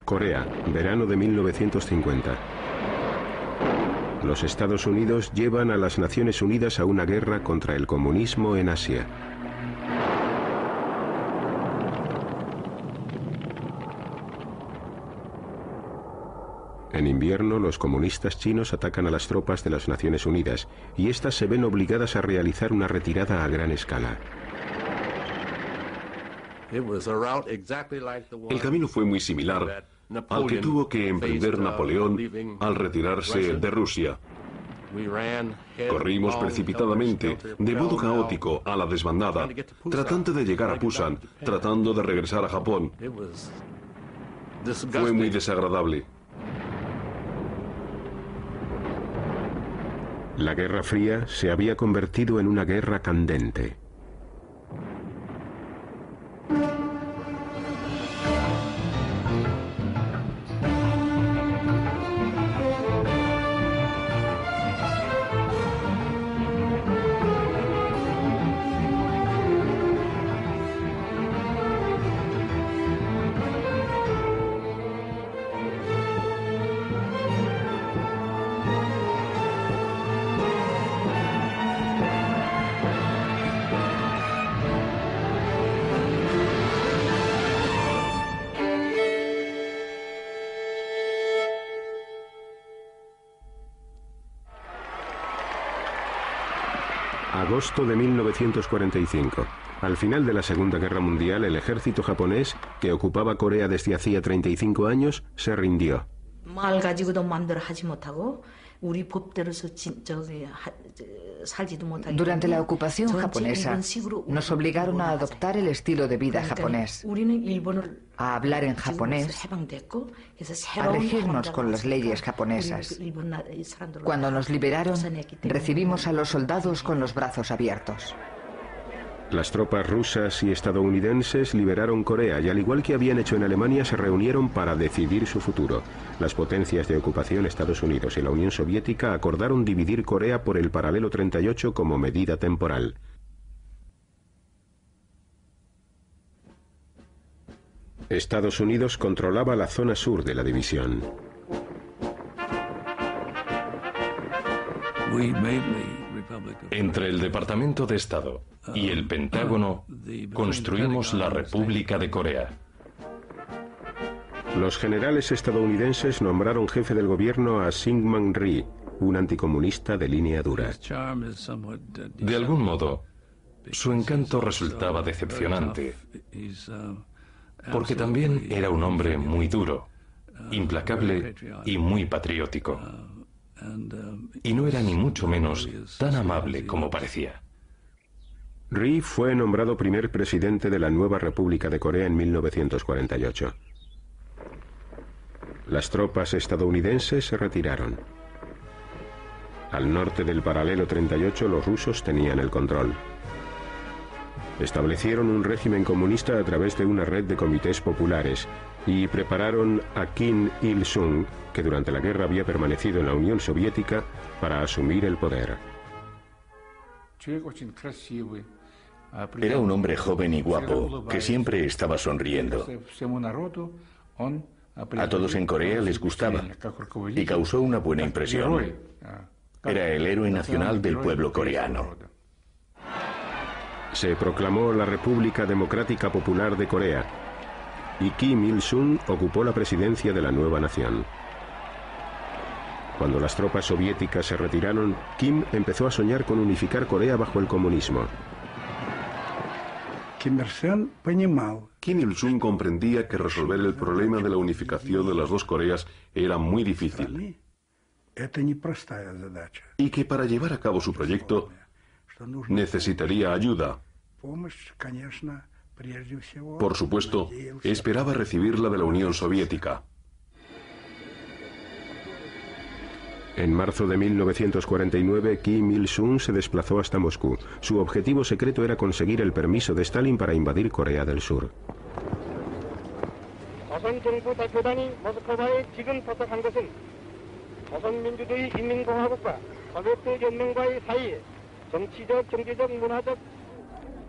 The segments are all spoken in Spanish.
Corea, verano de 1950. Los Estados Unidos llevan a las Naciones Unidas a una guerra contra el comunismo en Asia. En invierno, los comunistas chinos atacan a las tropas de las Naciones Unidas y éstas se ven obligadas a realizar una retirada a gran escala. El camino fue muy similar al que tuvo que emprender Napoleón al retirarse de Rusia. Corrimos precipitadamente, de modo caótico, a la desbandada, tratando de llegar a Pusan, tratando de regresar a Japón. Fue muy desagradable. La Guerra Fría se había convertido en una guerra candente. Agosto de 1945. Al final de la Segunda Guerra Mundial, el ejército japonés, que ocupaba Corea desde hacía 35 años, se rindió. Durante la ocupación japonesa, nos obligaron a adoptar el estilo de vida japonés, a hablar en japonés, a regirnos con las leyes japonesas. Cuando nos liberaron, recibimos a los soldados con los brazos abiertos. Las tropas rusas y estadounidenses liberaron Corea y, al igual que habían hecho en Alemania, se reunieron para decidir su futuro. Las potencias de ocupación, Estados Unidos y la Unión Soviética, acordaron dividir Corea por el paralelo 38 como medida temporal. Estados Unidos controlaba la zona sur de la división. Entre el Departamento de Estado y el Pentágono construimos la República de Corea. Los generales estadounidenses nombraron jefe del gobierno a Syngman Rhee, un anticomunista de línea dura. De algún modo, su encanto resultaba decepcionante, porque también era un hombre muy duro, implacable y muy patriótico. Y no era ni mucho menos tan amable como parecía. Rhee fue nombrado primer presidente de la nueva República de Corea en 1948. Las tropas estadounidenses se retiraron. Al norte del paralelo 38 los rusos tenían el control. Establecieron un régimen comunista a través de una red de comités populares y prepararon a Kim Il-sung, que durante la guerra había permanecido en la Unión Soviética, para asumir el poder. Era un hombre joven y guapo, que siempre estaba sonriendo. A todos en Corea les gustaba y causó una buena impresión. Era el héroe nacional del pueblo coreano. Se proclamó la República Democrática Popular de Corea y Kim Il-sung ocupó la presidencia de la nueva nación. Cuando las tropas soviéticas se retiraron, Kim empezó a soñar con unificar Corea bajo el comunismo. Kim Il-sung comprendía que resolver el problema de la unificación de las dos Coreas era muy difícil y que para llevar a cabo su proyecto necesitaría ayuda. Por supuesto, esperaba recibirla de la Unión Soviética. En marzo de 1949, Kim Il-sung se desplazó hasta Moscú. Su objetivo secreto era conseguir el permiso de Stalin para invadir Corea del Sur.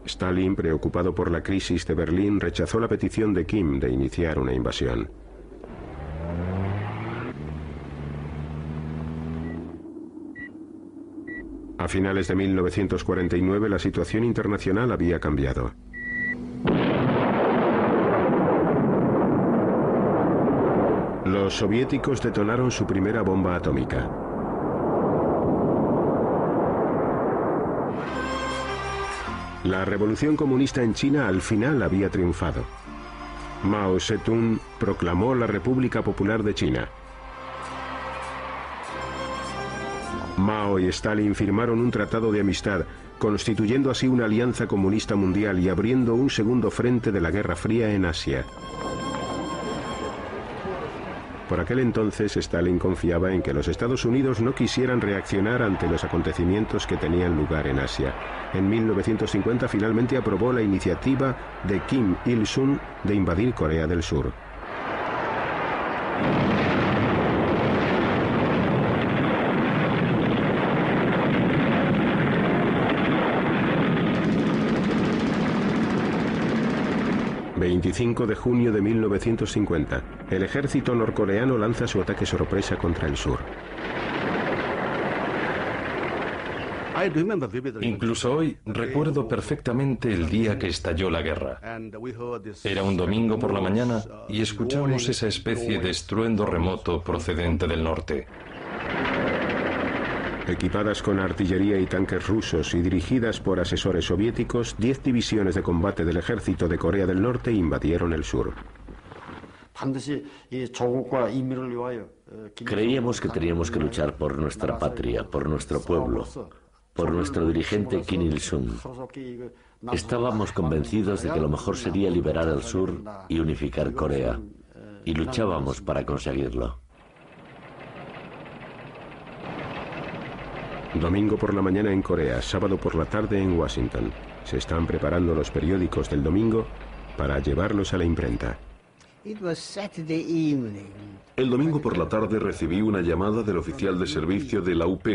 Stalin, preocupado por la crisis de Berlín, rechazó la petición de Kim de iniciar una invasión. A finales de 1949 la situación internacional había cambiado. Los soviéticos detonaron su primera bomba atómica. La revolución comunista en China al final había triunfado. Mao Zedong proclamó la República Popular de China. Mao y Stalin firmaron un tratado de amistad, constituyendo así una alianza comunista mundial y abriendo un segundo frente de la Guerra Fría en Asia. Por aquel entonces, Stalin confiaba en que los Estados Unidos no quisieran reaccionar ante los acontecimientos que tenían lugar en Asia. En 1950 finalmente aprobó la iniciativa de Kim Il-sung de invadir Corea del Sur. ...25 de junio de 1950... el ejército norcoreano lanza su ataque sorpresa contra el sur. Incluso hoy recuerdo perfectamente el día que estalló la guerra. Era un domingo por la mañana y escuchamos esa especie de estruendo remoto procedente del norte. Equipadas con artillería y tanques rusos y dirigidas por asesores soviéticos, 10 divisiones de combate del ejército de Corea del Norte invadieron el sur. Creíamos que teníamos que luchar por nuestra patria, por nuestro pueblo, por nuestro dirigente Kim Il-sung. Estábamos convencidos de que lo mejor sería liberar el sur y unificar Corea, y luchábamos para conseguirlo. Domingo por la mañana en Corea, sábado por la tarde en Washington. Se están preparando los periódicos del domingo para llevarlos a la imprenta. El domingo por la tarde recibí una llamada del oficial de servicio de la UP.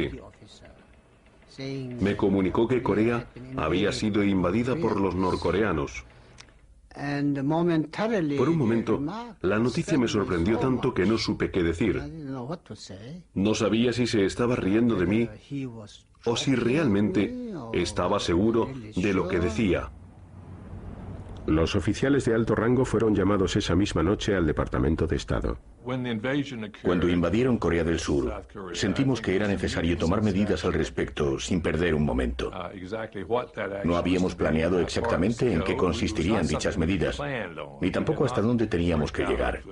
Me comunicó que Corea había sido invadida por los norcoreanos. Por un momento, la noticia me sorprendió tanto que no supe qué decir. No sabía si se estaba riendo de mí o si realmente estaba seguro de lo que decía. Los oficiales de alto rango fueron llamados esa misma noche al Departamento de Estado. Cuando invadieron Corea del Sur, sentimos que era necesario tomar medidas al respecto sin perder un momento. No habíamos planeado exactamente en qué consistirían dichas medidas, ni tampoco hasta dónde teníamos que llegar.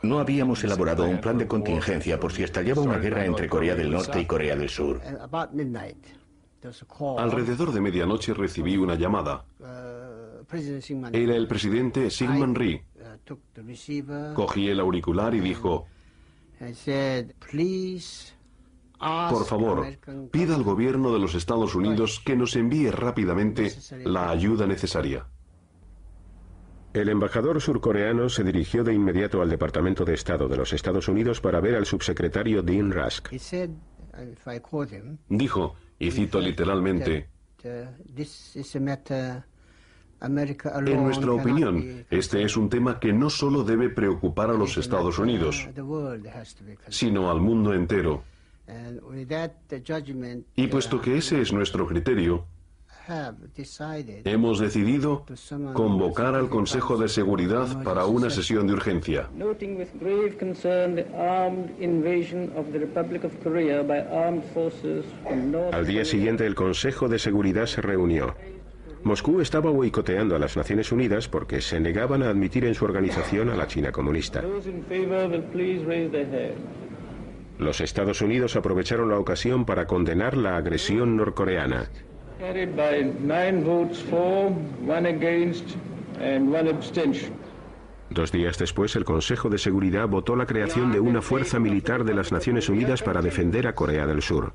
No habíamos elaborado un plan de contingencia por si estallaba una guerra entre Corea del Norte y Corea del Sur. Alrededor de medianoche recibí una llamada. Era el presidente Syngman Rhee. Cogí el auricular y dijo: por favor, pida al gobierno de los Estados Unidos que nos envíe rápidamente la ayuda necesaria. El embajador surcoreano se dirigió de inmediato al Departamento de Estado de los Estados Unidos para ver al subsecretario Dean Rusk. Dijo, y cito literalmente: en nuestra opinión, este es un tema que no solo debe preocupar a los Estados Unidos, sino al mundo entero. Y puesto que ese es nuestro criterio, hemos decidido convocar al Consejo de Seguridad para una sesión de urgencia. Al día siguiente, el Consejo de Seguridad se reunió. Moscú estaba boicoteando a las Naciones Unidas porque se negaban a admitir en su organización a la China comunista. Los Estados Unidos aprovecharon la ocasión para condenar la agresión norcoreana. Dos días después, el Consejo de Seguridad votó la creación de una fuerza militar de las Naciones Unidas para defender a Corea del Sur.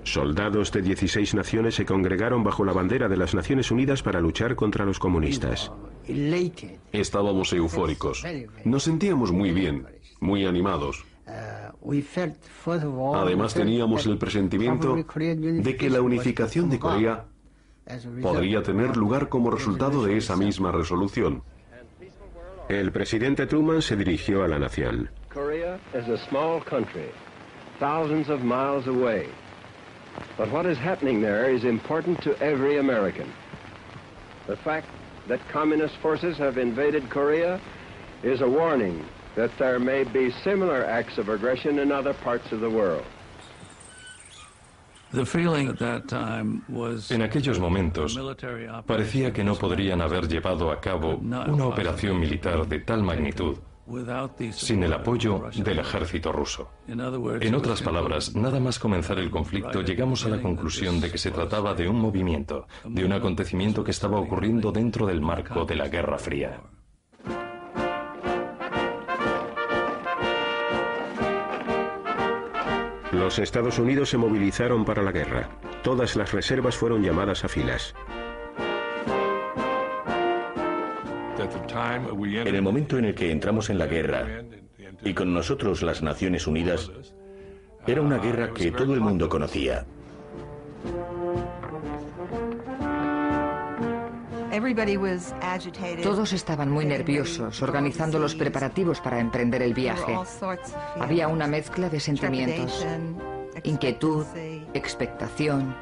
Soldados de 16 naciones se congregaron bajo la bandera de las Naciones Unidas para luchar contra los comunistas. Estábamos eufóricos. Nos sentíamos muy bien, muy animados. Además teníamos el presentimiento de que la unificación de Corea podría tener lugar como resultado de esa misma resolución. El presidente Truman se dirigió a la nación. Korea is a small country, thousands of miles away. But what is happening there is important to every American. The fact that communist forces have invaded Korea is a warning that there may be similar acts of aggression in other parts of the world. En aquellos momentos, parecía que no podrían haber llevado a cabo una operación militar de tal magnitud sin el apoyo del ejército ruso. En otras palabras, nada más comenzar el conflicto, llegamos a la conclusión de que se trataba de un movimiento, de un acontecimiento que estaba ocurriendo dentro del marco de la Guerra Fría. Los Estados Unidos se movilizaron para la guerra. Todas las reservas fueron llamadas a filas. En el momento en el que entramos en la guerra, y con nosotros las Naciones Unidas, era una guerra que todo el mundo conocía. Todos estaban muy nerviosos, organizando los preparativos para emprender el viaje. Había una mezcla de sentimientos: inquietud, expectación.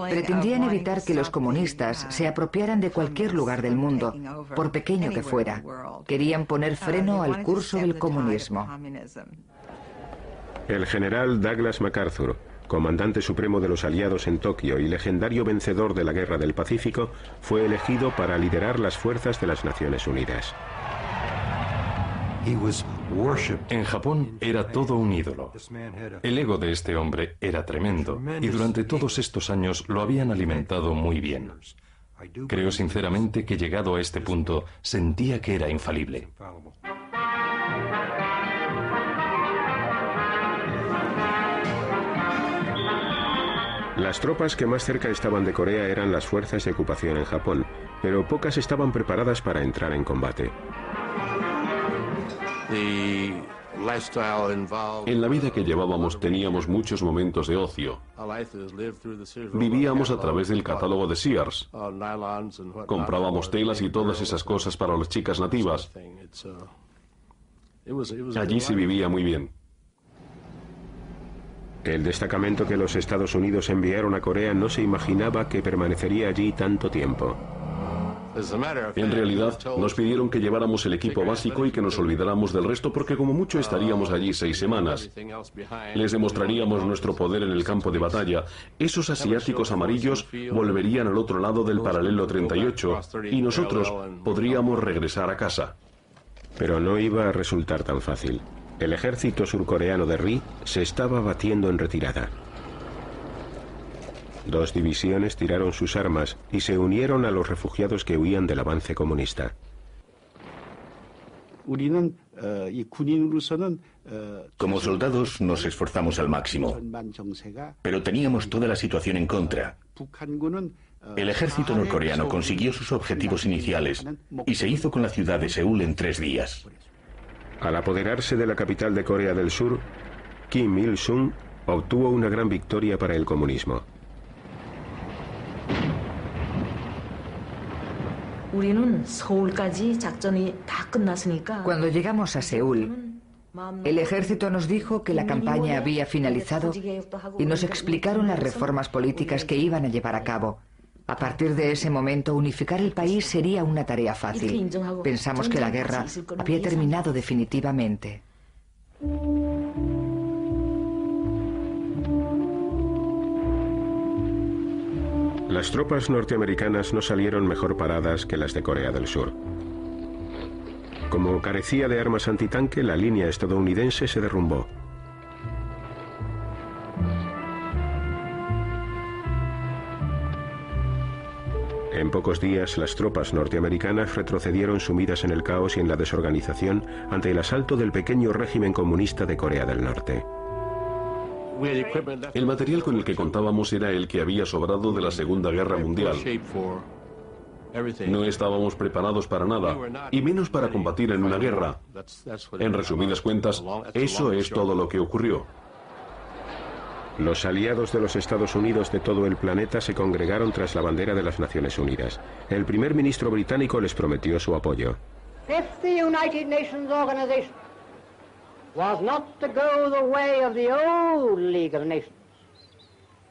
Pretendían evitar que los comunistas se apropiaran de cualquier lugar del mundo, por pequeño que fuera. Querían poner freno al curso del comunismo. El general Douglas MacArthur, comandante supremo de los aliados en Tokio y legendario vencedor de la Guerra del Pacífico, fue elegido para liderar las fuerzas de las Naciones Unidas. En Japón era todo un ídolo. El ego de este hombre era tremendo y durante todos estos años lo habían alimentado muy bien. Creo sinceramente que llegado a este punto sentía que era infalible. Las tropas que más cerca estaban de Corea eran las fuerzas de ocupación en Japón, pero pocas estaban preparadas para entrar en combate. En la vida que llevábamos teníamos muchos momentos de ocio. Vivíamos a través del catálogo de Sears. Comprábamos telas y todas esas cosas para las chicas nativas. Allí se vivía muy bien. El destacamento que los Estados Unidos enviaron a Corea no se imaginaba que permanecería allí tanto tiempo. En realidad, nos pidieron que lleváramos el equipo básico y que nos olvidáramos del resto porque como mucho estaríamos allí 6 semanas. Les demostraríamos nuestro poder en el campo de batalla. Esos asiáticos amarillos volverían al otro lado del paralelo 38 y nosotros podríamos regresar a casa. Pero no iba a resultar tan fácil. El ejército surcoreano de Ri se estaba batiendo en retirada. 2 divisiones tiraron sus armas y se unieron a los refugiados que huían del avance comunista. Como soldados nos esforzamos al máximo, pero teníamos toda la situación en contra. El ejército norcoreano consiguió sus objetivos iniciales y se hizo con la ciudad de Seúl en 3 días. Al apoderarse de la capital de Corea del Sur, Kim Il-sung obtuvo una gran victoria para el comunismo. Cuando llegamos a Seúl, el ejército nos dijo que la campaña había finalizado y nos explicaron las reformas políticas que iban a llevar a cabo. A partir de ese momento, unificar el país sería una tarea fácil. Pensamos que la guerra había terminado definitivamente. Las tropas norteamericanas no salieron mejor paradas que las de Corea del Sur. Como carecía de armas antitanque, la línea estadounidense se derrumbó. En pocos días, las tropas norteamericanas retrocedieron sumidas en el caos y en la desorganización ante el asalto del pequeño régimen comunista de Corea del Norte. El material con el que contábamos era el que había sobrado de la Segunda Guerra Mundial. No estábamos preparados para nada, y menos para combatir en una guerra. En resumidas cuentas, eso es todo lo que ocurrió. Los aliados de los Estados Unidos de todo el planeta se congregaron tras la bandera de las Naciones Unidas. El primer ministro británico les prometió su apoyo. was not to go the way of the old League of Nations.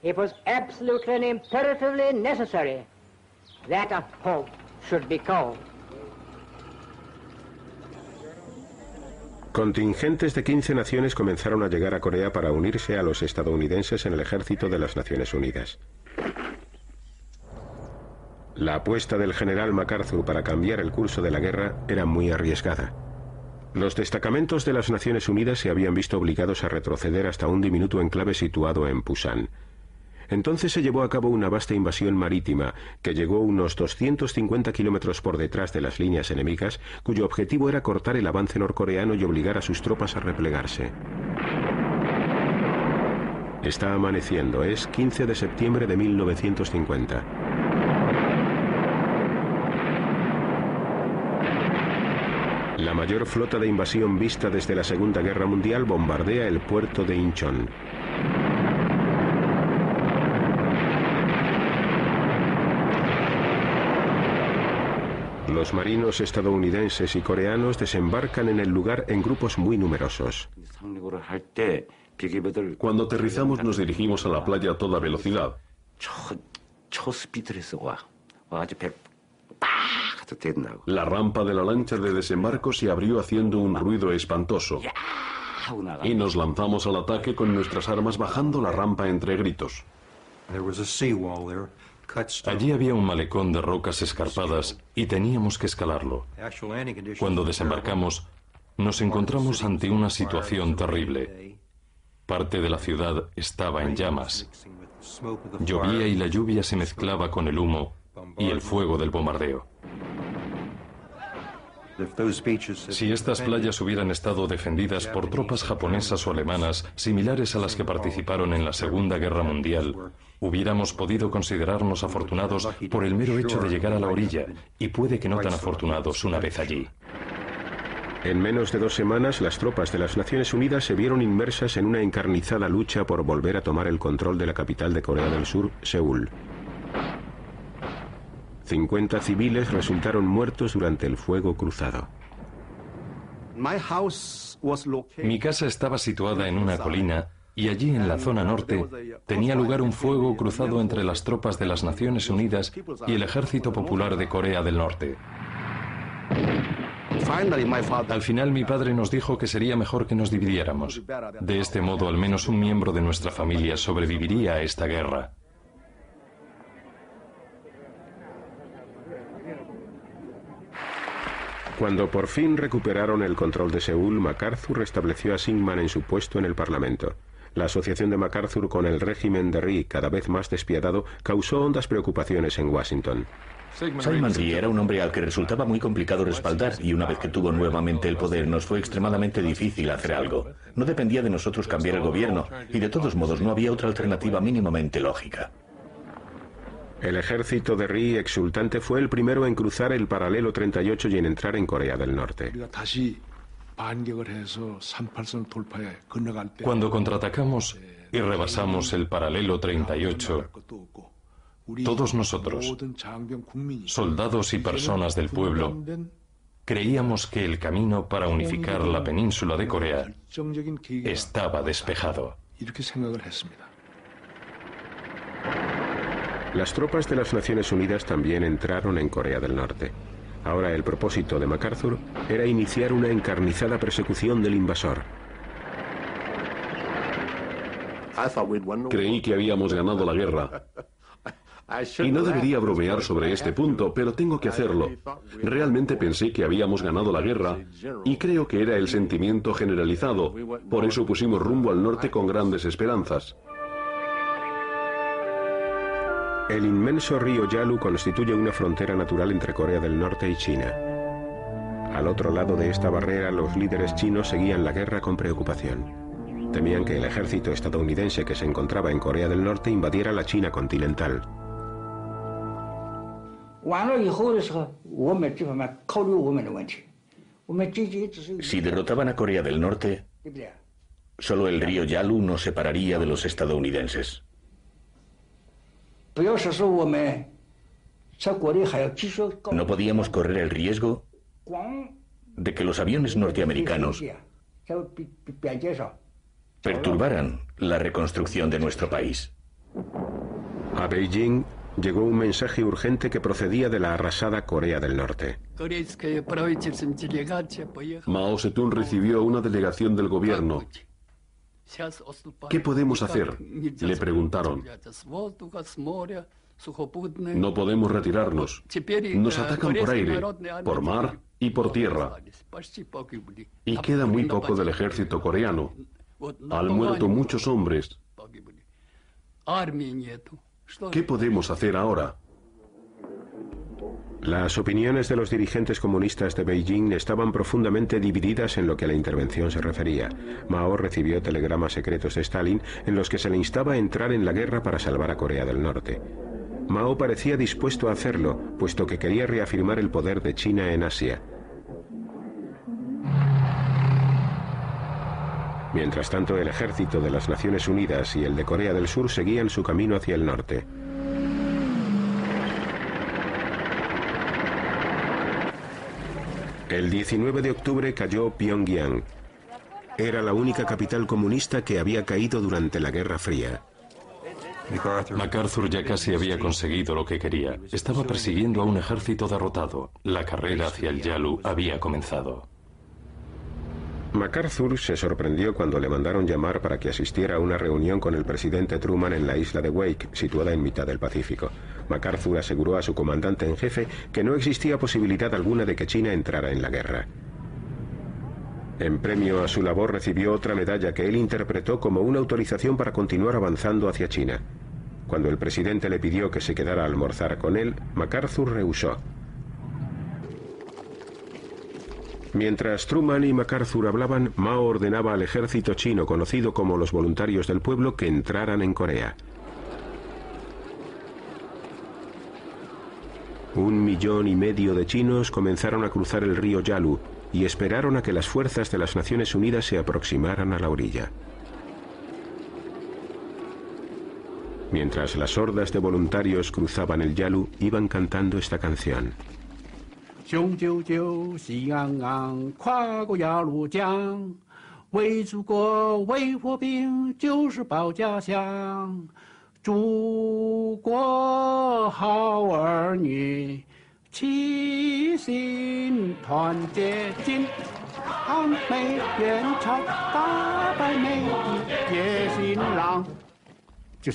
It was absolutely and imperatively necessary that a halt should be called. Contingentes de 15 naciones comenzaron a llegar a Corea para unirse a los estadounidenses en el ejército de las Naciones Unidas. La apuesta del general MacArthur para cambiar el curso de la guerra era muy arriesgada. Los destacamentos de las Naciones Unidas se habían visto obligados a retroceder hasta un diminuto enclave situado en Pusan. Entonces se llevó a cabo una vasta invasión marítima que llegó unos 250 kilómetros por detrás de las líneas enemigas, cuyo objetivo era cortar el avance norcoreano y obligar a sus tropas a replegarse. Está amaneciendo, es 15 de septiembre de 1950. La mayor flota de invasión vista desde la Segunda Guerra Mundial bombardea el puerto de Incheon. Los marinos estadounidenses y coreanos desembarcan en el lugar en grupos muy numerosos. Cuando aterrizamos nos dirigimos a la playa a toda velocidad. La rampa de la lancha de desembarco se abrió haciendo un ruido espantoso. Y nos lanzamos al ataque con nuestras armas bajando la rampa entre gritos. Allí había un malecón de rocas escarpadas y teníamos que escalarlo. Cuando desembarcamos, nos encontramos ante una situación terrible. Parte de la ciudad estaba en llamas. Llovía y la lluvia se mezclaba con el humo y el fuego del bombardeo. Si estas playas hubieran estado defendidas por tropas japonesas o alemanas similares a las que participaron en la Segunda Guerra Mundial, hubiéramos podido considerarnos afortunados por el mero hecho de llegar a la orilla, y puede que no tan afortunados una vez allí. En menos de 2 semanas, las tropas de las Naciones Unidas se vieron inmersas en una encarnizada lucha por volver a tomar el control de la capital de Corea del Sur, Seúl. 50 civiles resultaron muertos durante el fuego cruzado. Mi casa estaba situada en una colina y allí en la zona norte tenía lugar un fuego cruzado entre las tropas de las Naciones Unidas y el Ejército Popular de Corea del Norte. Al final mi padre nos dijo que sería mejor que nos dividiéramos. De este modo al menos un miembro de nuestra familia sobreviviría a esta guerra. Cuando por fin recuperaron el control de Seúl, MacArthur restableció a Syngman en su puesto en el Parlamento. La asociación de MacArthur con el régimen de Rhee, cada vez más despiadado, causó hondas preocupaciones en Washington. Syngman Rhee era un hombre al que resultaba muy complicado respaldar, y una vez que tuvo nuevamente el poder nos fue extremadamente difícil hacer algo. No dependía de nosotros cambiar el gobierno, y de todos modos no había otra alternativa mínimamente lógica. El ejército de Rhee, exultante, fue el primero en cruzar el paralelo 38 y en entrar en Corea del Norte. Cuando contraatacamos y rebasamos el paralelo 38, todos nosotros, soldados y personas del pueblo, creíamos que el camino para unificar la península de Corea estaba despejado. Las tropas de las Naciones Unidas también entraron en Corea del Norte. Ahora el propósito de MacArthur era iniciar una encarnizada persecución del invasor. Creí que habíamos ganado la guerra. Y no debería bromear sobre este punto, pero tengo que hacerlo. Realmente pensé que habíamos ganado la guerra, y creo que era el sentimiento generalizado. Por eso pusimos rumbo al norte con grandes esperanzas. El inmenso río Yalu constituye una frontera natural entre Corea del Norte y China. Al otro lado de esta barrera, los líderes chinos seguían la guerra con preocupación. Temían que el ejército estadounidense que se encontraba en Corea del Norte invadiera la China continental. Si derrotaban a Corea del Norte, solo el río Yalu nos separaría de los estadounidenses. No podíamos correr el riesgo de que los aviones norteamericanos perturbaran la reconstrucción de nuestro país. A Beijing llegó un mensaje urgente que procedía de la arrasada Corea del Norte. Mao Zedong recibió una delegación del gobierno. ¿Qué podemos hacer?, le preguntaron. No podemos retirarnos. Nos atacan por aire, por mar y por tierra. Y queda muy poco del ejército coreano. Han muerto muchos hombres. ¿Qué podemos hacer ahora? Las opiniones de los dirigentes comunistas de Beijing estaban profundamente divididas en lo que a la intervención se refería. Mao recibió telegramas secretos de Stalin en los que se le instaba a entrar en la guerra para salvar a Corea del Norte. Mao parecía dispuesto a hacerlo, puesto que quería reafirmar el poder de China en Asia. Mientras tanto, el ejército de las Naciones Unidas y el de Corea del Sur seguían su camino hacia el norte. El 19 de octubre cayó Pyongyang. Era la única capital comunista que había caído durante la Guerra Fría. MacArthur ya casi había conseguido lo que quería. Estaba persiguiendo a un ejército derrotado. La carrera hacia el Yalu había comenzado. MacArthur se sorprendió cuando le mandaron llamar para que asistiera a una reunión con el presidente Truman en la isla de Wake, situada en mitad del Pacífico. MacArthur aseguró a su comandante en jefe que no existía posibilidad alguna de que China entrara en la guerra. En premio a su labor recibió otra medalla que él interpretó como una autorización para continuar avanzando hacia China. Cuando el presidente le pidió que se quedara a almorzar con él, MacArthur rehusó. Mientras Truman y MacArthur hablaban, Mao ordenaba al ejército chino, conocido como los Voluntarios del Pueblo, que entraran en Corea. 1,5 millones de chinos comenzaron a cruzar el río Yalu y esperaron a que las fuerzas de las Naciones Unidas se aproximaran a la orilla. Mientras las hordas de voluntarios cruzaban el Yalu, iban cantando esta canción.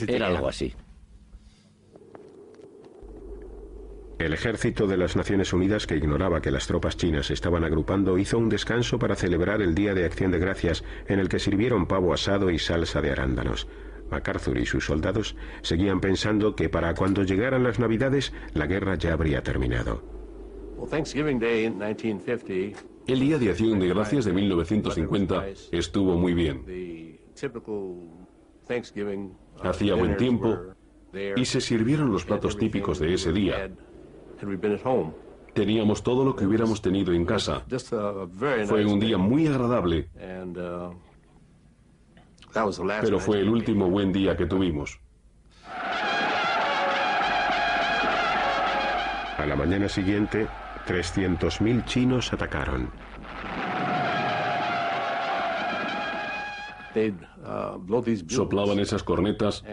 Era algo así. El ejército de las Naciones Unidas, que ignoraba que las tropas chinas se estaban agrupando, hizo un descanso para celebrar el Día de Acción de Gracias, en el que sirvieron pavo asado y salsa de arándanos. MacArthur y sus soldados seguían pensando que para cuando llegaran las Navidades, la guerra ya habría terminado. El Día de Acción de Gracias de 1950 estuvo muy bien. Hacía buen tiempo y se sirvieron los platos típicos de ese día. Teníamos todo lo que hubiéramos tenido en casa. Fue un día muy agradable, pero fue el último buen día que tuvimos. A la mañana siguiente, 300.000 chinos atacaron. Soplaban esas cornetas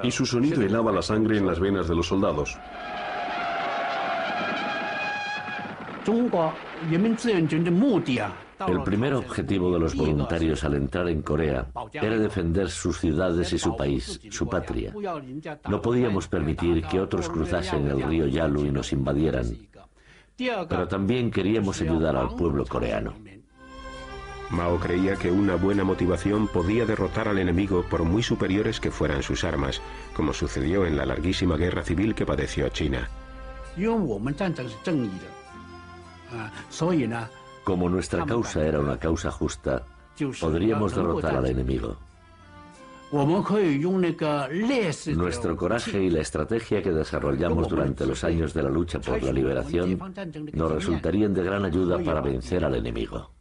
y su sonido helaba la sangre en las venas de los soldados. El primer objetivo de los voluntarios al entrar en Corea era defender sus ciudades y su país, su patria. No podíamos permitir que otros cruzasen el río Yalu y nos invadieran. Pero también queríamos ayudar al pueblo coreano. Mao creía que una buena motivación podía derrotar al enemigo por muy superiores que fueran sus armas, como sucedió en la larguísima guerra civil que padeció China. Como nuestra causa era una causa justa, podríamos derrotar al enemigo. Nuestro coraje y la estrategia que desarrollamos durante los años de la lucha por la liberación nos resultarían de gran ayuda para vencer al enemigo.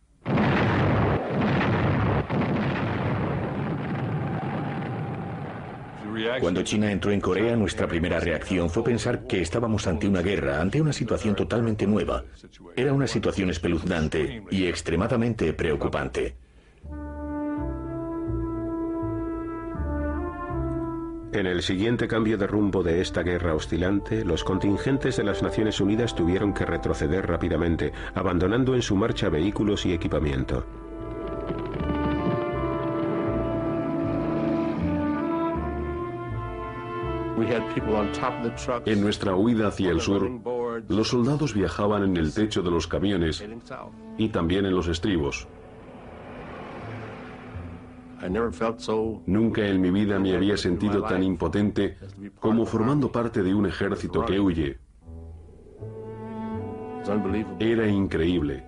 Cuando China entró en Corea, nuestra primera reacción fue pensar que estábamos ante una guerra, ante una situación totalmente nueva. Era una situación espeluznante y extremadamente preocupante. En el siguiente cambio de rumbo de esta guerra oscilante, los contingentes de las Naciones Unidas tuvieron que retroceder rápidamente, abandonando en su marcha vehículos y equipamiento. En nuestra huida hacia el sur, los soldados viajaban en el techo de los camiones y también en los estribos. Nunca en mi vida me había sentido tan impotente como formando parte de un ejército que huye. Era increíble.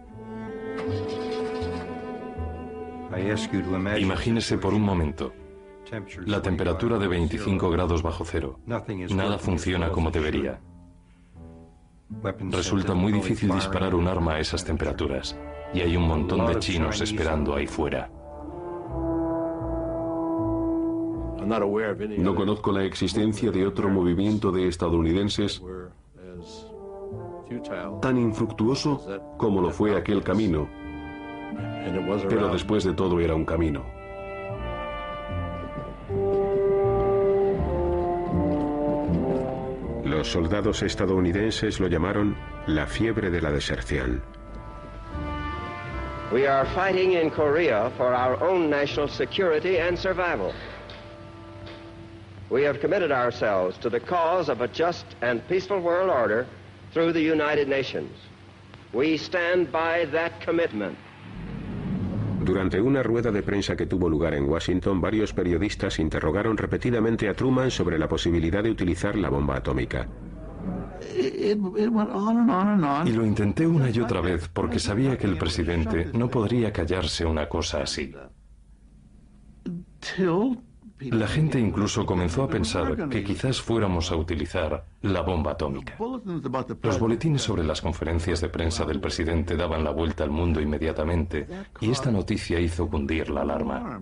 Imagínese por un momento la temperatura de 25 grados bajo cero. Nada funciona como debería. Resulta muy difícil disparar un arma a esas temperaturas, y hay un montón de chinos esperando ahí fuera. No conozco la existencia de otro movimiento de estadounidenses tan infructuoso como lo fue aquel camino, pero después de todo era un camino. Los soldados estadounidenses lo llamaron la fiebre de la deserción. We are fighting in Korea for our own national security and survival. We have committed ourselves to the cause of a just and peaceful world order through the United Nations. We stand by that commitment. Durante una rueda de prensa que tuvo lugar en Washington, varios periodistas interrogaron repetidamente a Truman sobre la posibilidad de utilizar la bomba atómica. Y lo intenté una y otra vez porque sabía que el presidente no podría callarse una cosa así. La gente incluso comenzó a pensar que quizás fuéramos a utilizar la bomba atómica. Los boletines sobre las conferencias de prensa del presidente daban la vuelta al mundo inmediatamente, y esta noticia hizo cundir la alarma.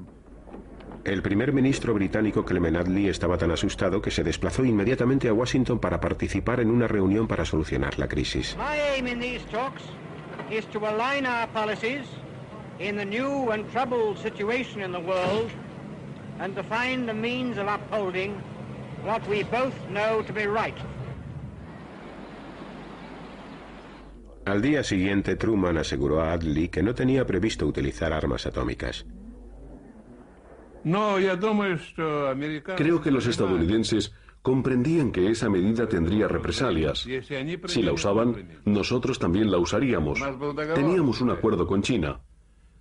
El primer ministro británico Clement Attlee estaba tan asustado que se desplazó inmediatamente a Washington para participar en una reunión para solucionar la crisis. My aim in these talks is to align our policies in the new and troubled situation in the world and to find the means of upholding what we both know to be right. Al día siguiente, Truman aseguró a Attlee que no tenía previsto utilizar armas atómicas. Creo que los estadounidenses comprendían que esa medida tendría represalias. Si la usaban, nosotros también la usaríamos. Teníamos un acuerdo con China.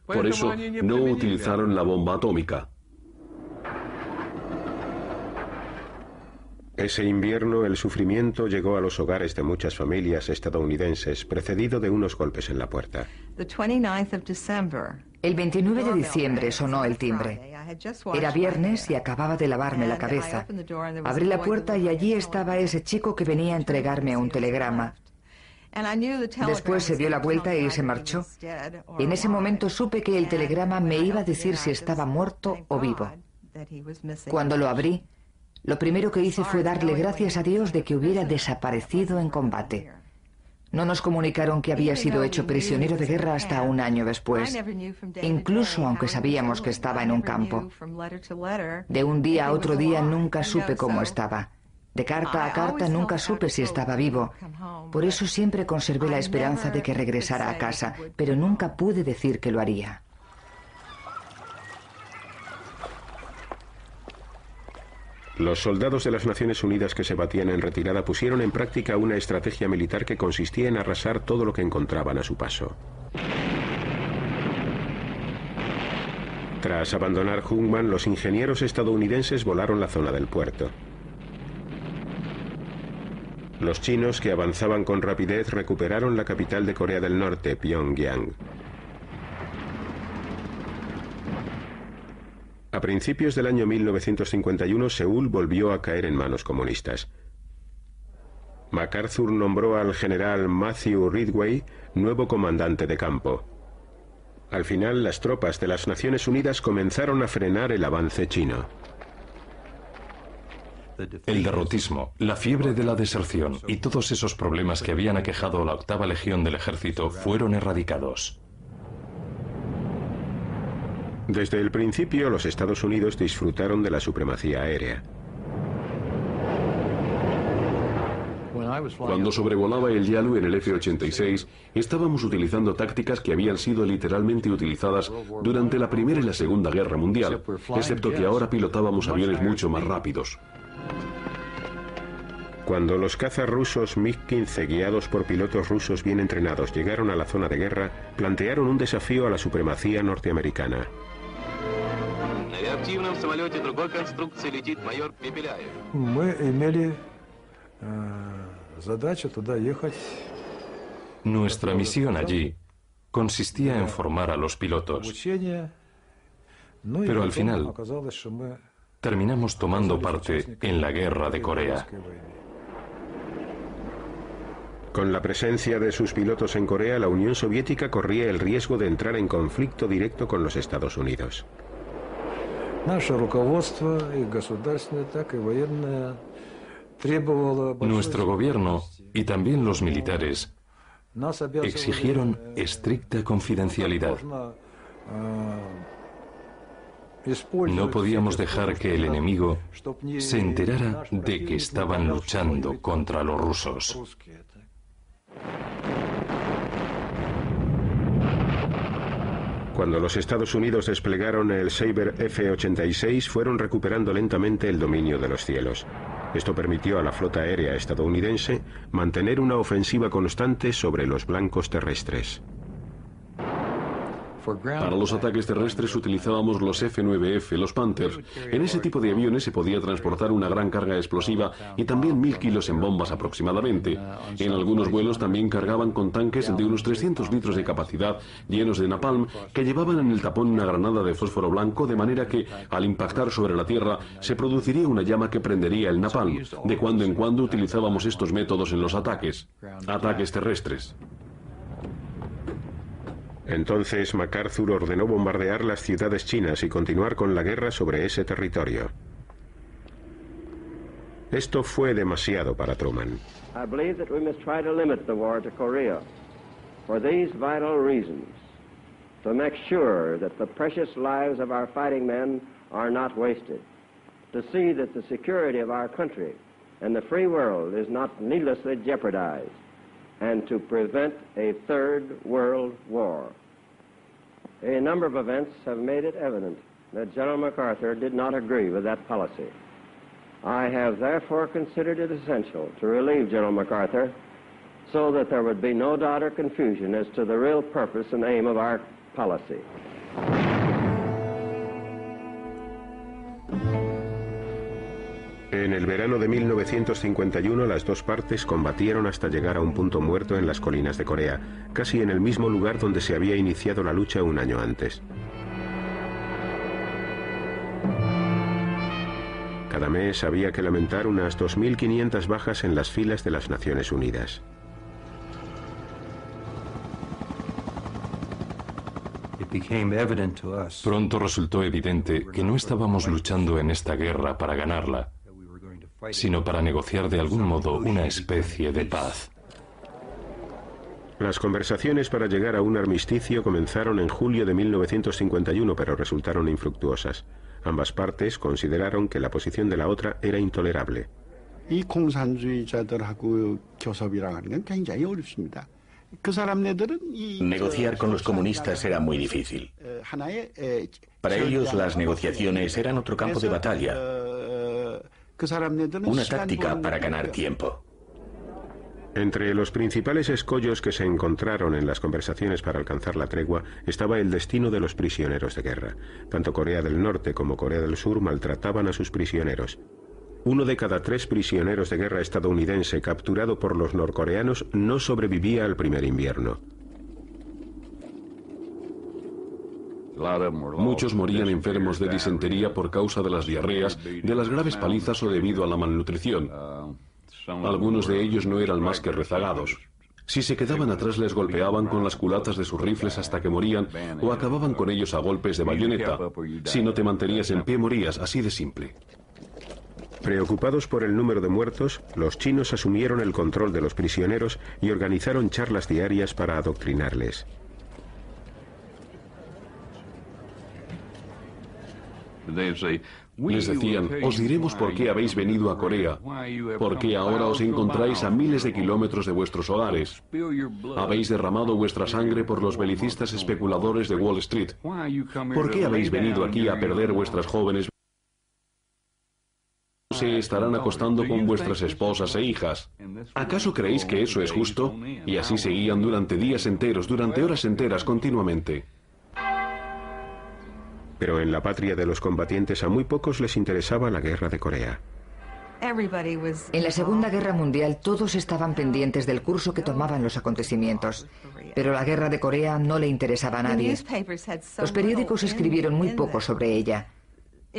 Por eso no utilizaron la bomba atómica. Ese invierno, el sufrimiento llegó a los hogares de muchas familias estadounidenses, precedido de unos golpes en la puerta. El 29 de diciembre sonó el timbre. Era viernes y acababa de lavarme la cabeza. Abrí la puerta y allí estaba ese chico que venía a entregarme un telegrama. Después se dio la vuelta y se marchó. En ese momento supe que el telegrama me iba a decir si estaba muerto o vivo. Cuando lo abrí, lo primero que hice fue darle gracias a Dios de que hubiera desaparecido en combate. No nos comunicaron que había sido hecho prisionero de guerra hasta un año después, incluso aunque sabíamos que estaba en un campo. De un día a otro día nunca supe cómo estaba. De carta a carta nunca supe si estaba vivo. Por eso siempre conservé la esperanza de que regresara a casa, pero nunca pude decir que lo haría. Los soldados de las Naciones Unidas que se batían en retirada pusieron en práctica una estrategia militar que consistía en arrasar todo lo que encontraban a su paso. Tras abandonar Hunman, los ingenieros estadounidenses volaron la zona del puerto. Los chinos, que avanzaban con rapidez, recuperaron la capital de Corea del Norte, Pyongyang. A principios del año 1951, Seúl volvió a caer en manos comunistas. MacArthur nombró al general Matthew Ridgway nuevo comandante de campo. Al final, las tropas de las Naciones Unidas comenzaron a frenar el avance chino. El derrotismo, la fiebre de la deserción y todos esos problemas que habían aquejado a la 8ª Legión del Ejército fueron erradicados. Desde el principio, los Estados Unidos disfrutaron de la supremacía aérea. Cuando sobrevolaba el Yalu en el F-86, estábamos utilizando tácticas que habían sido literalmente utilizadas durante la Primera y la Segunda Guerra Mundial, excepto que ahora pilotábamos aviones mucho más rápidos. Cuando los cazas rusos MiG-15, guiados por pilotos rusos bien entrenados, llegaron a la zona de guerra, plantearon un desafío a la supremacía norteamericana. Nuestra misión allí consistía en formar a los pilotos, pero al final terminamos tomando parte en la guerra de Corea. Con la presencia de sus pilotos en Corea, la Unión Soviética corría el riesgo de entrar en conflicto directo con los Estados Unidos. Nuestro gobierno y también los militares exigieron estricta confidencialidad. No podíamos dejar que el enemigo se enterara de que estaban luchando contra los rusos. Cuando los Estados Unidos desplegaron el Sabre F-86, fueron recuperando lentamente el dominio de los cielos. Esto permitió a la flota aérea estadounidense mantener una ofensiva constante sobre los blancos terrestres. Para los ataques terrestres utilizábamos los F-9F, los Panthers. En ese tipo de aviones se podía transportar una gran carga explosiva y también 1000 kilos en bombas aproximadamente. En algunos vuelos también cargaban con tanques de unos 300 litros de capacidad llenos de napalm que llevaban en el tapón una granada de fósforo blanco, de manera que al impactar sobre la tierra se produciría una llama que prendería el napalm. De cuando en cuando utilizábamos estos métodos en los ataques terrestres. Entonces MacArthur ordenó bombardear las ciudades chinas y continuar con la guerra sobre ese territorio. Esto fue demasiado para Truman. I believe that we must try to limit the war to Korea for these vital reasons: to make sure that the precious lives of our fighting men are not wasted, to see that the security of our country and the free world is not needlessly jeopardized, and to prevent a third world war. A number of events have made it evident that General MacArthur did not agree with that policy. I have therefore considered it essential to relieve General MacArthur so that there would be no doubt or confusion as to the real purpose and aim of our policy. En el verano de 1951, las dos partes combatieron hasta llegar a un punto muerto en las colinas de Corea, casi en el mismo lugar donde se había iniciado la lucha un año antes. Cada mes había que lamentar unas 2.500 bajas en las filas de las Naciones Unidas. Pronto resultó evidente que no estábamos luchando en esta guerra para ganarla, sino para negociar de algún modo una especie de paz. Las conversaciones para llegar a un armisticio comenzaron en julio de 1951, pero resultaron infructuosas. Ambas partes consideraron que la posición de la otra era intolerable. Negociar con los comunistas era muy difícil. Para ellos las negociaciones eran otro campo de batalla, una táctica para ganar tiempo. Entre los principales escollos que se encontraron en las conversaciones para alcanzar la tregua estaba el destino de los prisioneros de guerra. Tanto Corea del Norte como Corea del Sur maltrataban a sus prisioneros. 1 de cada 3 prisioneros de guerra estadounidense capturado por los norcoreanos no sobrevivía al primer invierno. Muchos morían enfermos de disentería por causa de las diarreas, de las graves palizas o debido a la malnutrición. Algunos de ellos no eran más que rezagados. Si se quedaban atrás les golpeaban con las culatas de sus rifles hasta que morían o acababan con ellos a golpes de bayoneta. Si no te mantenías en pie morías, así de simple. Preocupados por el número de muertos, los chinos asumieron el control de los prisioneros y organizaron charlas diarias para adoctrinarles. Les decían, os diremos por qué habéis venido a Corea, porque ahora os encontráis a miles de kilómetros de vuestros hogares. Habéis derramado vuestra sangre por los belicistas especuladores de Wall Street. ¿Por qué habéis venido aquí a perder vuestras jóvenes? Se estarán acostando con vuestras esposas e hijas. ¿Acaso creéis que eso es justo? Y así seguían durante días enteros, durante horas enteras, continuamente. Pero en la patria de los combatientes a muy pocos les interesaba la guerra de Corea. En la Segunda Guerra Mundial todos estaban pendientes del curso que tomaban los acontecimientos, pero la guerra de Corea no le interesaba a nadie. Los periódicos escribieron muy poco sobre ella.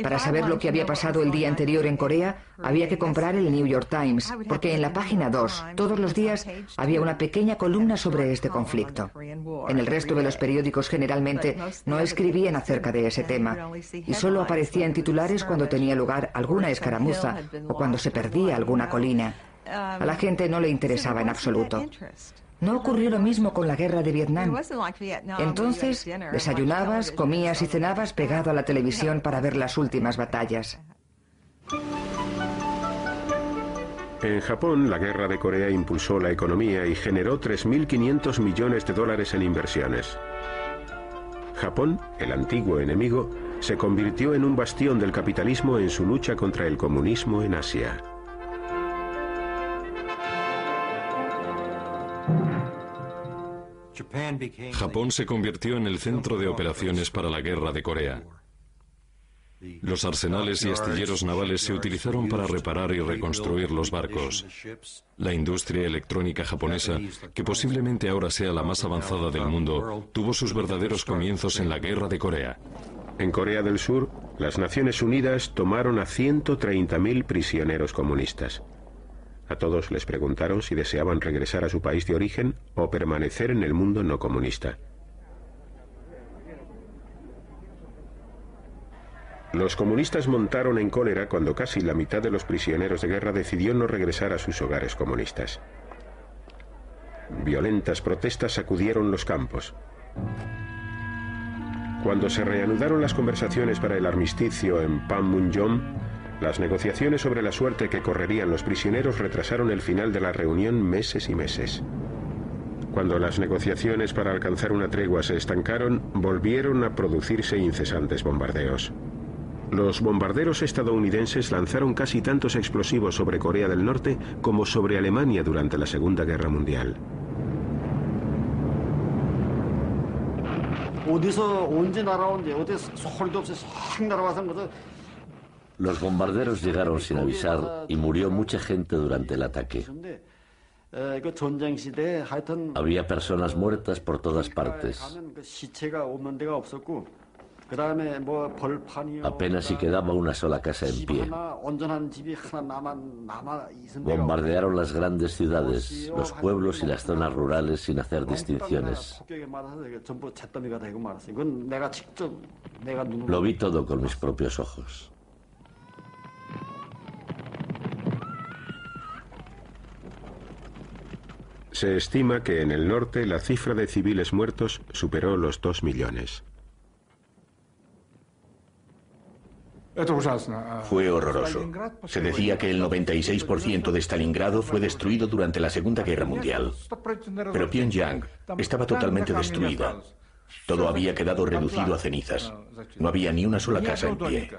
Para saber lo que había pasado el día anterior en Corea, había que comprar el New York Times, porque en la página 2, todos los días, había una pequeña columna sobre este conflicto. En el resto de los periódicos generalmente no escribían acerca de ese tema, y solo aparecía en titulares cuando tenía lugar alguna escaramuza o cuando se perdía alguna colina. A la gente no le interesaba en absoluto. No ocurrió lo mismo con la guerra de Vietnam. Entonces, desayunabas, comías y cenabas pegado a la televisión para ver las últimas batallas. En Japón, la guerra de Corea impulsó la economía y generó 3.500 millones de dólares en inversiones. Japón, el antiguo enemigo, se convirtió en un bastión del capitalismo en su lucha contra el comunismo en Asia. Japón se convirtió en el centro de operaciones para la guerra de Corea. Los arsenales y astilleros navales se utilizaron para reparar y reconstruir los barcos. La industria electrónica japonesa, que posiblemente ahora sea la más avanzada del mundo, tuvo sus verdaderos comienzos en la guerra de Corea. En Corea del Sur, las Naciones Unidas tomaron a 130.000 prisioneros comunistas. A todos les preguntaron si deseaban regresar a su país de origen o permanecer en el mundo no comunista. Los comunistas montaron en cólera cuando casi la mitad de los prisioneros de guerra decidió no regresar a sus hogares comunistas. Violentas protestas sacudieron los campos. Cuando se reanudaron las conversaciones para el armisticio en Panmunjom, las negociaciones sobre la suerte que correrían los prisioneros retrasaron el final de la reunión meses y meses. Cuando las negociaciones para alcanzar una tregua se estancaron, volvieron a producirse incesantes bombardeos. Los bombarderos estadounidenses lanzaron casi tantos explosivos sobre Corea del Norte como sobre Alemania durante la Segunda Guerra Mundial. Los bombarderos llegaron sin avisar y murió mucha gente durante el ataque. Había personas muertas por todas partes. Apenas si quedaba una sola casa en pie. Bombardearon las grandes ciudades, los pueblos y las zonas rurales sin hacer distinciones. Lo vi todo con mis propios ojos. Se estima que en el norte la cifra de civiles muertos superó los 2 millones. Fue horroroso. Se decía que el 96% de Stalingrado fue destruido durante la Segunda Guerra Mundial. Pero Pyongyang estaba totalmente destruida. Todo había quedado reducido a cenizas. No había ni una sola casa en pie.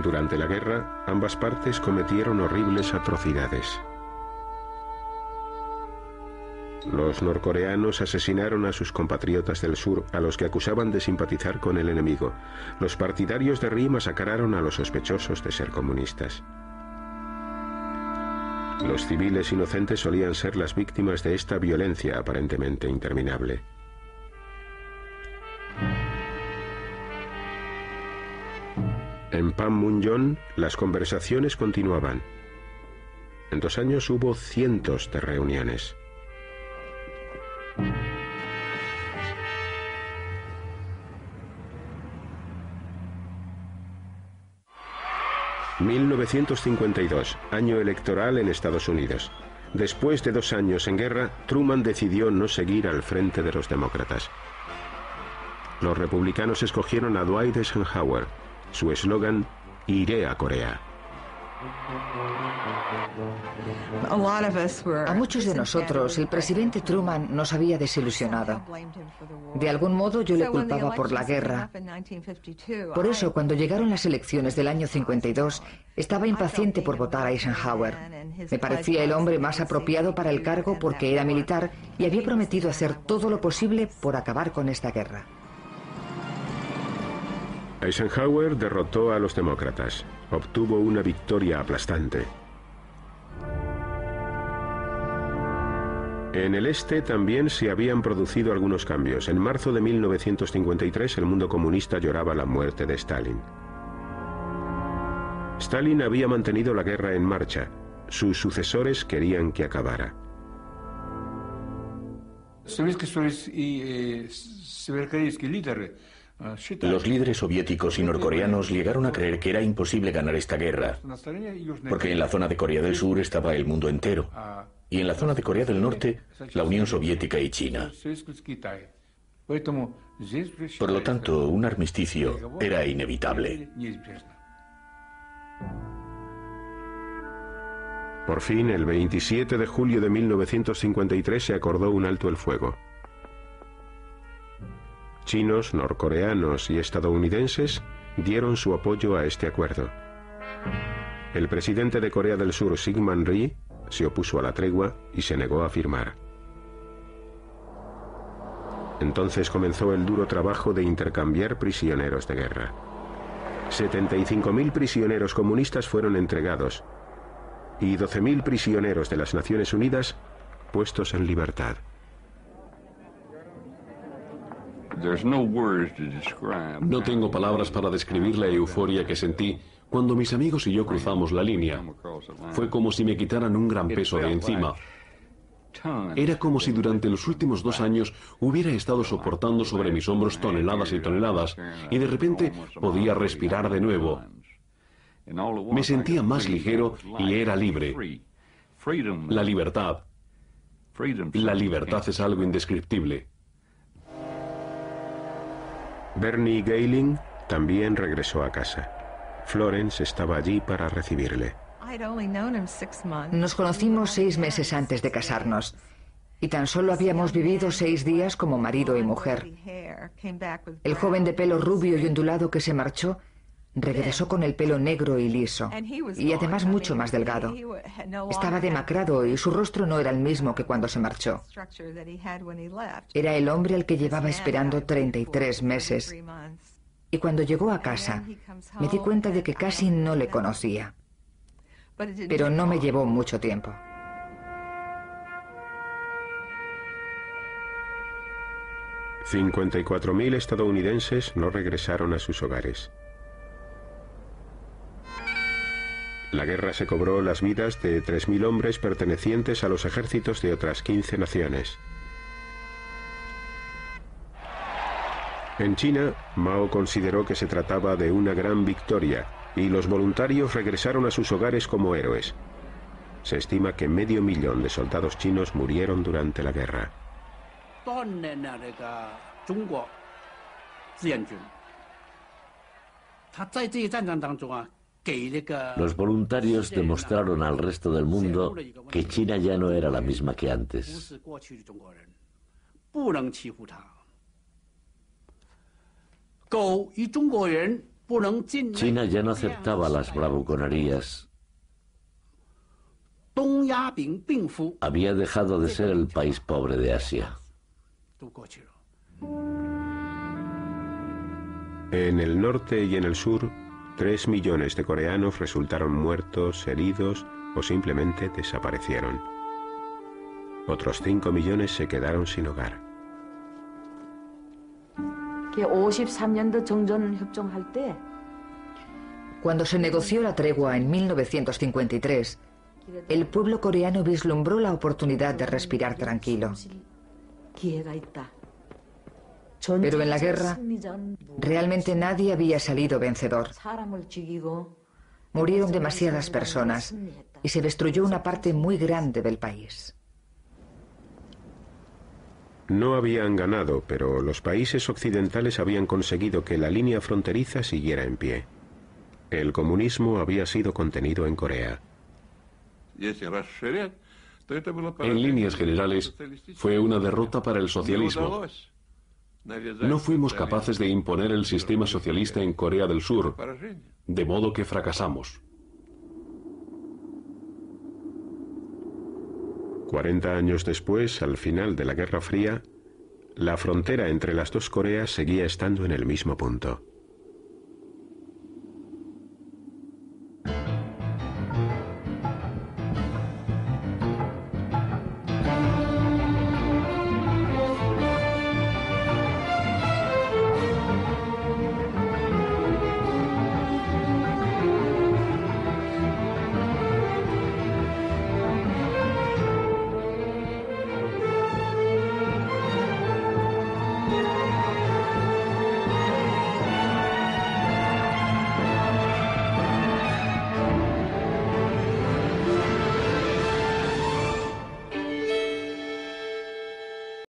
Durante la guerra, ambas partes cometieron horribles atrocidades. Los norcoreanos asesinaron a sus compatriotas del sur, a los que acusaban de simpatizar con el enemigo. Los partidarios de Ri masacraron a los sospechosos de ser comunistas. Los civiles inocentes solían ser las víctimas de esta violencia aparentemente interminable. En Panmunjom, las conversaciones continuaban. En 2 años hubo cientos de reuniones. ...1952, año electoral en Estados Unidos. Después de 2 años en guerra, Truman decidió no seguir al frente de los demócratas. Los republicanos escogieron a Dwight Eisenhower. Su eslogan: iré a Corea. A muchos de nosotros, el presidente Truman nos había desilusionado. De algún modo yo le culpaba por la guerra. Por eso, cuando llegaron las elecciones del año 52, estaba impaciente por votar a Eisenhower. Me parecía el hombre más apropiado para el cargo porque era militar y había prometido hacer todo lo posible por acabar con esta guerra. Eisenhower derrotó a los demócratas. Obtuvo una victoria aplastante. En el este también se habían producido algunos cambios. En marzo de 1953 el mundo comunista lloraba la muerte de Stalin. Stalin había mantenido la guerra en marcha. Sus sucesores querían que acabara. Los líderes soviéticos y norcoreanos llegaron a creer que era imposible ganar esta guerra, porque en la zona de Corea del Sur estaba el mundo entero, y en la zona de Corea del Norte, la Unión Soviética y China. Por lo tanto, un armisticio era inevitable. Por fin, el 27 de julio de 1953 se acordó un alto el fuego. Chinos, norcoreanos y estadounidenses dieron su apoyo a este acuerdo. El presidente de Corea del Sur, Syngman Rhee, se opuso a la tregua y se negó a firmar. Entonces comenzó el duro trabajo de intercambiar prisioneros de guerra. 75.000 prisioneros comunistas fueron entregados y 12.000 prisioneros de las Naciones Unidas puestos en libertad. No tengo palabras para describir la euforia que sentí cuando mis amigos y yo cruzamos la línea. Fue como si me quitaran un gran peso de encima. Era como si durante los últimos 2 años hubiera estado soportando sobre mis hombros toneladas y toneladas, y de repente podía respirar de nuevo. Me sentía más ligero y era libre. La libertad. La libertad es algo indescriptible. Bernie Gehling también regresó a casa. Florence estaba allí para recibirle. Nos conocimos 6 meses antes de casarnos y tan solo habíamos vivido 6 días como marido y mujer. El joven de pelo rubio y ondulado que se marchó regresó con el pelo negro y liso, y además mucho más delgado. Estaba demacrado y su rostro no era el mismo que cuando se marchó. Era el hombre al que llevaba esperando 33 meses. Y cuando llegó a casa, me di cuenta de que casi no le conocía. Pero no me llevó mucho tiempo. $54.000 estadounidenses no regresaron a sus hogares. La guerra se cobró las vidas de 3.000 hombres pertenecientes a los ejércitos de otras 15 naciones. En China, Mao consideró que se trataba de una gran victoria y los voluntarios regresaron a sus hogares como héroes. Se estima que 500.000 de soldados chinos murieron durante la guerra. Los voluntarios demostraron al resto del mundo que China ya no era la misma que antes. China ya no aceptaba las bravuconerías. Había dejado de ser el país pobre de Asia. En el norte y en el sur, 3 millones de coreanos resultaron muertos, heridos o simplemente desaparecieron. Otros 5 millones se quedaron sin hogar. Cuando se negoció la tregua en 1953, el pueblo coreano vislumbró la oportunidad de respirar tranquilo. Pero en la guerra, realmente nadie había salido vencedor. Murieron demasiadas personas y se destruyó una parte muy grande del país. No habían ganado, pero los países occidentales habían conseguido que la línea fronteriza siguiera en pie. El comunismo había sido contenido en Corea. En líneas generales, fue una derrota para el socialismo. No fuimos capaces de imponer el sistema socialista en Corea del Sur, de modo que fracasamos. 40 años después, al final de la Guerra Fría, la frontera entre las dos Coreas seguía estando en el mismo punto.